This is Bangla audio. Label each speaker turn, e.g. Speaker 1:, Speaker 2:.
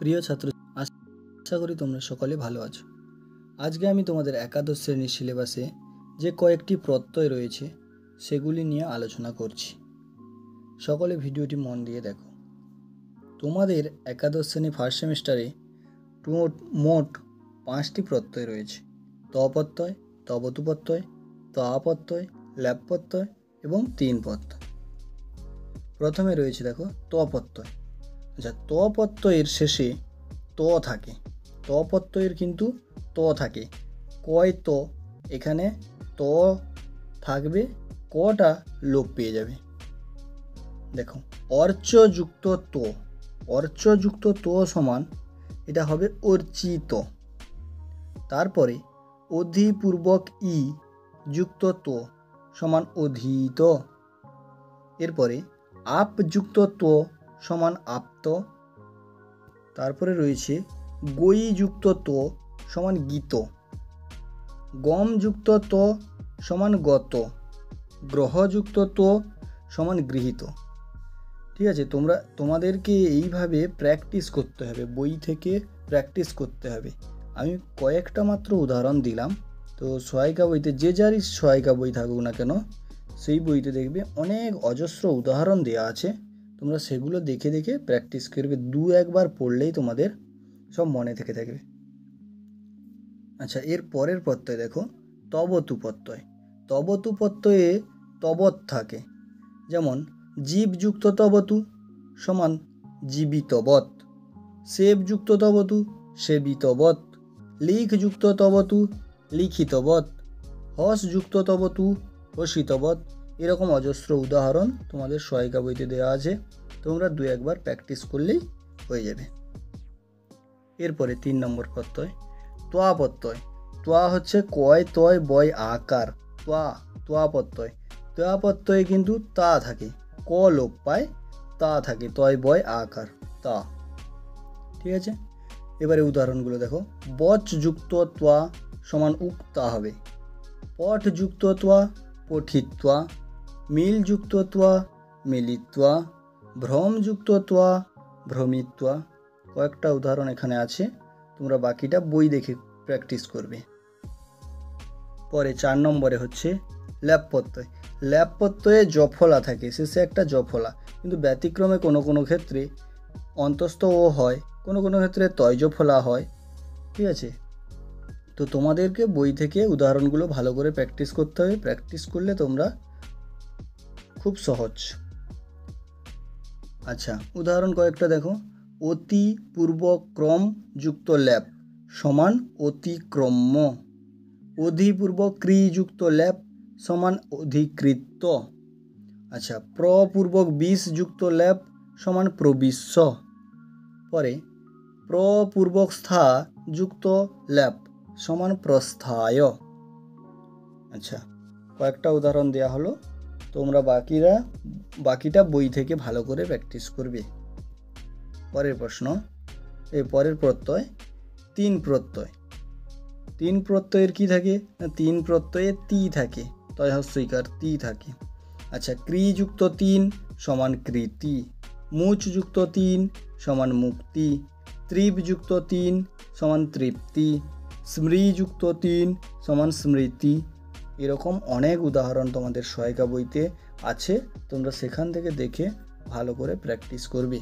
Speaker 1: প্রিয় ছাত্র, আশা করি তোমরা সকলে ভালো আছো। আজকে আমি তোমাদের একাদশ শ্রেণীর সিলেবাসে যে কয়েকটি প্রত্যয় রয়েছে সেগুলি নিয়ে আলোচনা করছি। সকলে ভিডিওটি মন দিয়ে দেখো। তোমাদের একাদশ শ্রেণী ফার্স্ট সেমিস্টারে মোট 5টি প্রত্যয় রয়েছে। ত প্রত্যয়, তবতু প্রত্যয়, তা প্রত্যয়, ল্যাপ প্রত্যয় এবং 3 প্রত্যয়। প্রথমে রয়েছে দেখো ত প্রত্যয়। আচ্ছা, ত প্রত্যয়ের শেষে ত থাকে। ত প্রত্যয়ের কিন্তু ত থাকে। কয় ত, এখানে ত থাকবে, কটা লোপ পেয়ে যাবে। দেখো, অর্চযুক্ত ত, অর্চযুক্ত ত সমান এটা হবে অর্চিত। তারপরে অধিপূর্বক ই যুক্ত ত সমান অধীত। এরপরে আপযুক্ত ত সমান আপ্ত। তারপরে রয়েছে গইযুক্ত ত সমান গীত, গমযুক্ত ত সমান গত, গ্রহযুক্ত ত সমান গৃহীত। ঠিক আছে, তোমাদেরকে এইভাবে প্র্যাকটিস করতে হবে, বই থেকে প্র্যাকটিস করতে হবে। আমি কয়েকটা মাত্র উদাহরণ দিলাম। তো সহায়িকা বইতে, যে যারই সহায়িকা বই থাকুক না কেন, সেই বইতে দেখবে অনেক অজস্র উদাহরণ দেওয়া আছে। তোমরা সেগুলো দেখে দেখে প্র্যাকটিস করবে। 2-1বার পড়লেই তোমাদের সব মনে থেকে থাকবে। আচ্ছা, এর পরের প্রত্যয় দেখো তবতু প্রত্যয়। তবতু প্রত্যয়ে তবৎ থাকে। যেমন জীবযুক্ত তবতু সমান জীবিতবৎ, সেবযুক্ত তবতু সেবিতবৎ, লিখযুক্ত তবতু লিখিতবৎ, হসযুক্ত তবতু হসিতবৎ। এরকম অজস্র উদাহরণ তোমাদের সহায়িকা বইতে দেওয়া আছে। তোমরা 2-1বার প্র্যাকটিস করলেই হয়ে যাবে। এরপরে 3 নম্বর প্রত্যয় ত্বা প্রত্যয়। ত্বা হচ্ছে কয় তয় বয় আকার। ত্বা প্রত্যয়। ত্বা প্রত্যয়ে কিন্তু তা থাকে, ক লোপ পায়, তা থাকে, তয় বয় আকার তা। ঠিক আছে, এবারে উদাহরণগুলো দেখো। বচযুক্ত ত্বা সমান উক্তা হবে। পঠযুক্ত ত্বা পঠিত্বা, মিলযুক্ত ত্বা মিলিত্বা, ভ্রমযুক্ত ত্বা ভ্রমিত্বা। কয়েকটা উদাহরণ এখানে আছে, তোমরা বাকিটা বই দেখে প্র্যাকটিস করবে। পরে 4 নম্বরে হচ্ছে ল্যাপ প্রত্যয়। ল্যাপ প্রত্যয়ে জফলা থাকে, শেষে একটা জফলা, কিন্তু ব্যতিক্রমে কোনো কোনো ক্ষেত্রে অন্তস্থ ও হয়, কোনো কোনো ক্ষেত্রে তয় জফলা হয়। ঠিক আছে, তো তোমাদেরকে বই থেকে উদাহরণগুলো ভালো করে প্র্যাকটিস করতে হবে। প্র্যাকটিস করলে তোমরা খুব সহজ। আচ্ছা, উদাহরণ কয়েকটা দেখো। অতি পূর্বক্রম যুক্ত ল্যাপ সমান অতিক্রম্য, অধিপূর্বক ক্রিযুক্ত ল্যাপ সমান অধিকৃত্য। আচ্ছা, প্রপূর্বক বিষ যুক্ত ল্যাপ সমান প্রবিশ্য। পরে প্রপূর্বক স্থা যুক্ত ল্যাপ সমান প্রস্থায়। আচ্ছা, কয়েকটা উদাহরণ দেওয়া হলো, তোমরা বাকিটা বই থেকে ভালো করে প্র্যাকটিস করবে। পরের প্রশ্ন, পরের প্রত্যয় 3 প্রত্যয়। 3 প্রত্যয়ের কি থাকে না, 3 প্রত্যয়ে তি থাকে, তয় হস্যইকার তি থাকে। আচ্ছা, ক্রিযুক্ত 3 সমান কৃতি, মুচযুক্ত 3 সমান মুক্তি, ত্রিপযুক্ত 3 সমান তৃপ্তি, স্মৃযুক্ত 3 সমান স্মৃতি। এরকম অনেক উদাহরণ তোমাদের সহায়িকা বইতে আছে, তোমরা সেখান থেকে দেখে ভালো করে প্র্যাকটিস করবে।